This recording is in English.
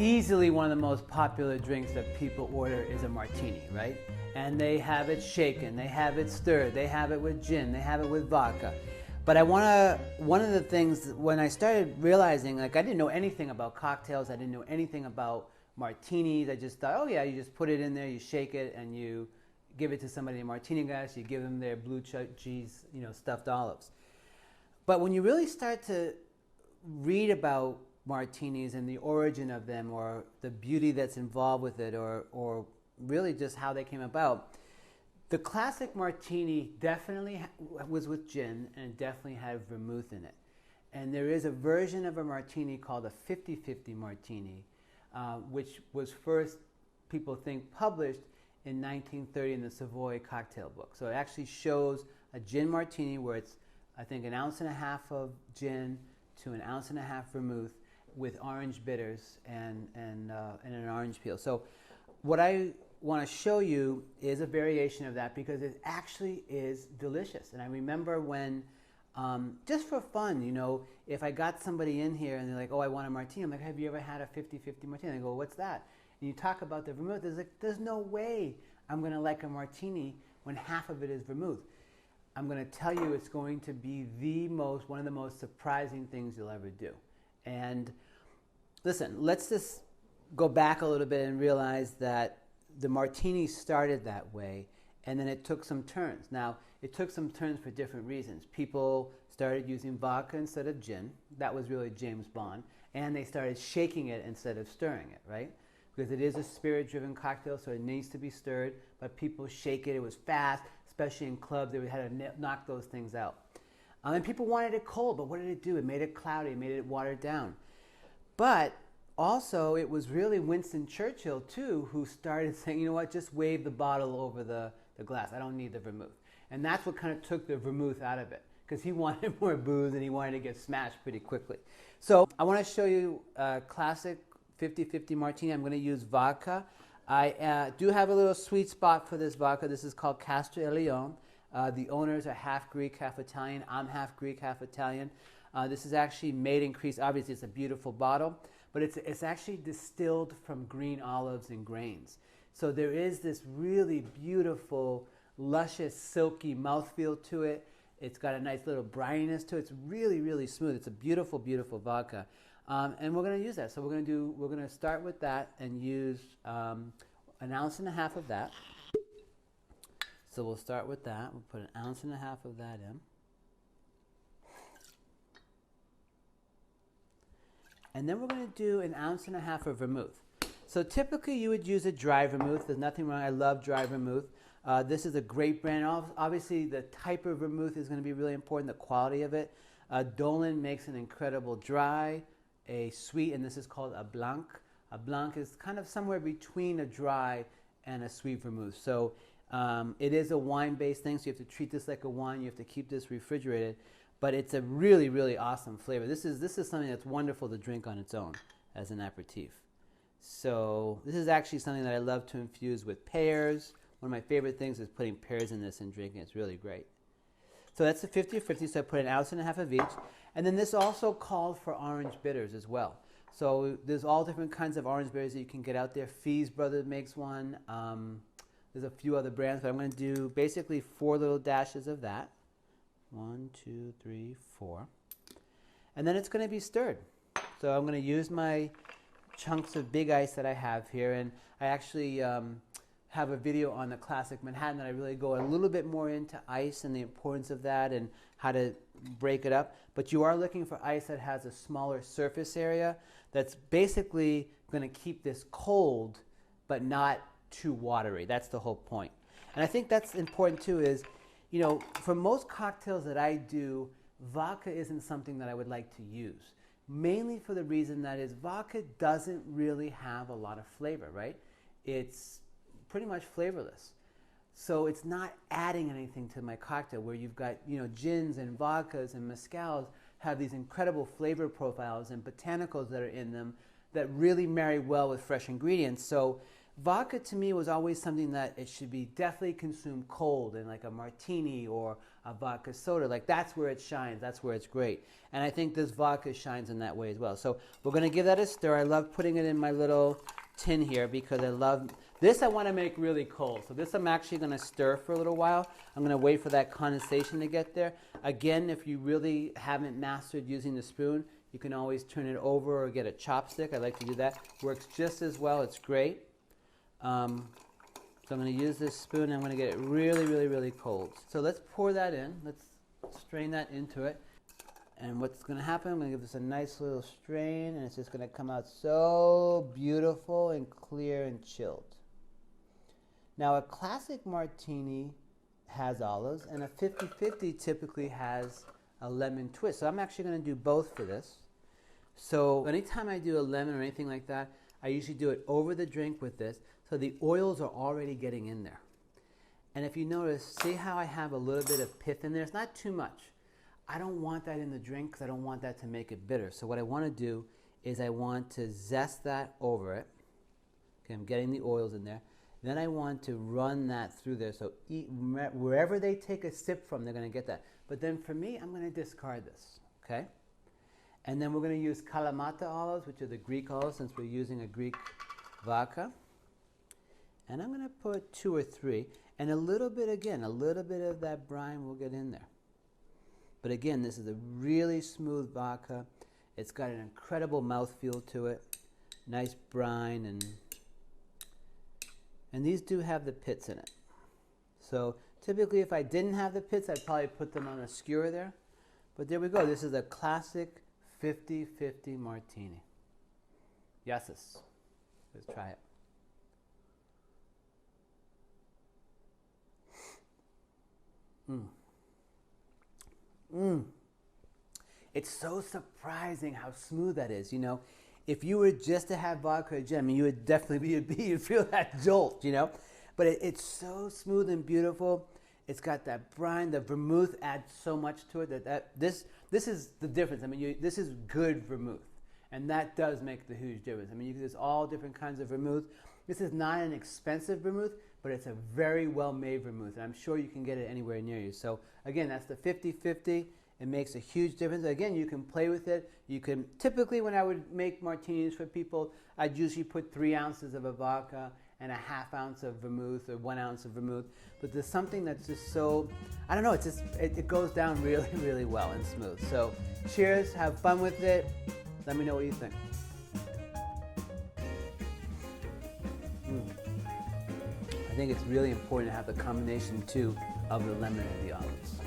Easily one of the most popular drinks that people order is a martini, right? And they have it shaken, they have it stirred, they have it with gin, they have it with vodka. But one of the things when I started realizing, like, I didn't know anything about cocktails, I didn't know anything about martinis. I just thought, oh yeah, you just put it in there, you shake it, and you give it to somebody in a martini glass, you give them their blue cheese, stuffed olives. But when you really start to read about martinis and the origin of them, or the beauty that's involved with it, or really just how they came about, the classic martini definitely was with gin and definitely had vermouth in it. And there is a version of a martini called a 50-50 martini, which was first, people think, published in 1930 in the Savoy Cocktail Book. So it actually shows a gin martini where it's, I think, 1.5 ounces of gin to 1.5 ounces vermouth with orange bitters and an orange peel. So what I want to show you is a variation of that because it actually is delicious. And I remember when, just for fun, if I got somebody in here and they're like, oh, I want a martini, I'm like, have you ever had a 50-50 martini? They go, what's that? And you talk about the vermouth, there's no way I'm going to like a martini when half of it is vermouth. I'm going to tell you it's going to be one of the most surprising things you'll ever do. And listen, let's just go back a little bit and realize that the martini started that way, and then it took some turns. Now, it took some turns for different reasons. People started using vodka instead of gin. That was really James Bond. And they started shaking it instead of stirring it, right? Because it is a spirit-driven cocktail, so it needs to be stirred, but people shake it. It was fast, especially in clubs. They had to knock those things out. And people wanted it cold, but what did it do? It made it cloudy. It made it watered down. But also, it was really Winston Churchill, too, who started saying, you know what, just wave the bottle over the glass. I don't need the vermouth. And that's what kind of took the vermouth out of it, because he wanted more booze and he wanted to get smashed pretty quickly. So I want to show you a classic 50-50 martini. I'm going to use vodka. I do have a little sweet spot for this vodka. This is called Castor e Leone. The owners are half Greek, half Italian. I'm half Greek, half Italian. This is actually made in Greece. Obviously, it's a beautiful bottle, but it's actually distilled from green olives and grains. So there is this really beautiful, luscious, silky mouthfeel to it. It's got a nice little brininess to it. It's really, really smooth. It's a beautiful, beautiful vodka. And we're going to use that. So we're going to start with that and use 1.5 ounces of that. So we'll start with that. We'll put 1.5 ounces of that in. And then we're going to do 1.5 ounces of vermouth. So typically you would use a dry vermouth. There's nothing wrong. I love dry vermouth. This is a great brand. Obviously, the type of vermouth is going to be really important, the quality of it. Dolan makes an incredible dry, a sweet, and this is called a blanc. A blanc is kind of somewhere between a dry and a sweet vermouth. So it is a wine-based thing, so you have to treat this like a wine. You have to keep this refrigerated. But it's a really, really awesome flavor. This is something that's wonderful to drink on its own as an aperitif. So this is actually something that I love to infuse with pears. One of my favorite things is putting pears in this and drinking. It's really great. So that's a 50-50, so I put 1.5 ounces of each. And then this also called for orange bitters as well. So there's all different kinds of orange bitters that you can get out there. Fees Brothers makes one. There's a few other brands, but I'm going to do basically 4 little dashes of that. 1, 2, 3, 4. And then it's going to be stirred. So I'm going to use my chunks of big ice that I have here. And I actually have a video on the Classic Manhattan that I really go a little bit more into ice and the importance of that and how to break it up. But you are looking for ice that has a smaller surface area that's basically going to keep this cold but not too watery. That's the whole point. And I think that's important too is, for most cocktails that I do, vodka isn't something that I would like to use. Mainly for the reason that is vodka doesn't really have a lot of flavor, right? It's pretty much flavorless. So it's not adding anything to my cocktail where you've got, gins and vodkas and mezcals have these incredible flavor profiles and botanicals that are in them that really marry well with fresh ingredients. So vodka to me was always something that it should be definitely consumed cold in like a martini or a vodka soda. Like that's where it shines, that's where it's great. And I think this vodka shines in that way as well. So we're gonna give that a stir. I love putting it in my little tin here because I love, this I wanna make really cold. So this I'm actually gonna stir for a little while. I'm gonna wait for that condensation to get there. Again, if you really haven't mastered using the spoon, you can always turn it over or get a chopstick. I like to do that. Works just as well, it's great. So I'm going to use this spoon and I'm going to get it really, really, really cold. So let's pour that in. Let's strain that into it. And what's going to happen, I'm going to give this a nice little strain and it's just going to come out so beautiful and clear and chilled. Now a classic martini has olives and a 50-50 typically has a lemon twist. So I'm actually going to do both for this. So anytime I do a lemon or anything like that, I usually do it over the drink with this, so the oils are already getting in there. And if you notice, see how I have a little bit of pith in there? It's not too much. I don't want that in the drink because I don't want that to make it bitter. So what I want to do is I want to zest that over it. Okay, I'm getting the oils in there. Then I want to run that through there. So wherever they take a sip from, they're going to get that. But then for me, I'm going to discard this. Okay? And then we're going to use Kalamata olives, which are the Greek olives, since we're using a Greek vodka. And I'm going to put 2 or 3. And a little bit, again, a little bit of that brine will get in there. But again, this is a really smooth vodka. It's got an incredible mouthfeel to it. Nice brine. And these do have the pits in it. So typically if I didn't have the pits, I'd probably put them on a skewer there. But there we go. This is a classic 50-50 martini. Yeses. Let's try it. It's so surprising how smooth that is, you know. If you were just to have vodka or gin, I mean, you would definitely you'd feel that jolt, you know. But it's so smooth and beautiful. It's got that brine. The vermouth adds so much to it this is the difference. I mean, this is good vermouth, and that does make the huge difference. I mean, there's all different kinds of vermouth. This is not an expensive vermouth, but it's a very well-made vermouth, and I'm sure you can get it anywhere near you. So again, that's the 50-50. It makes a huge difference. Again, you can play with it. You can, typically when I would make martinis for people, I'd usually put 3 ounces of a vodka and a ½ ounce of vermouth or 1 ounce of vermouth. But there's something that's just so, I don't know, it's just, it goes down really, really well and smooth. So cheers, have fun with it. Let me know what you think. I think it's really important to have the combination too of the lemon and the olives.